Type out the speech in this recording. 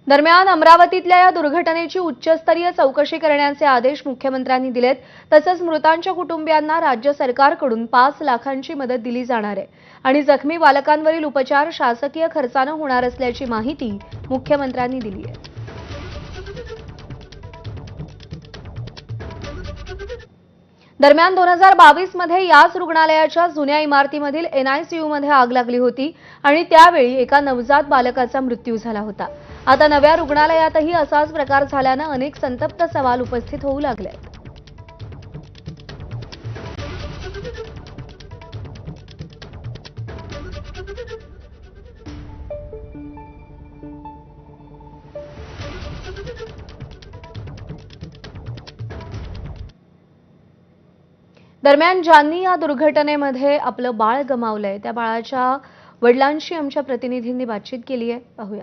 दरम्यान अमरावतीतल्या या दुर्घटनेची उच्चस्तरीय चौकशी करण्याचे आदेश मुख्यमंत्र्यांनी दिलेत। तसंच मृतांच्या कुटुंबियांना राज्य सरकारकडून 5 लाखांची मदत दिली जाणार आहे आणि जखमी बालकांवरील उपचार शासकीय खर्चाने होणार असल्याची माहिती मुख्यमंत्र्यांनी दिली आहे। दरम्यान 2022 मध्ये याच रुग्णालयाच्या जुन्या इमारतीमधील NICU मध्ये आग लागली होती आणि त्यावेळी एका नवजात बालकाचा मृत्यू झाला होता। आता नव्या रुग्णालयातही असाच प्रकार झाल्याने अनेक संतप्त सवाल उपस्थित होऊ लागले आहेत। दरम्यान ज्यांनी या दुर्घटनेमध्ये आपलं बाळ गमावलंय त्या बाळाच्या वडिलांशी आमच्या प्रतिनिधींनी बातचीत केली आहे, पाहूया।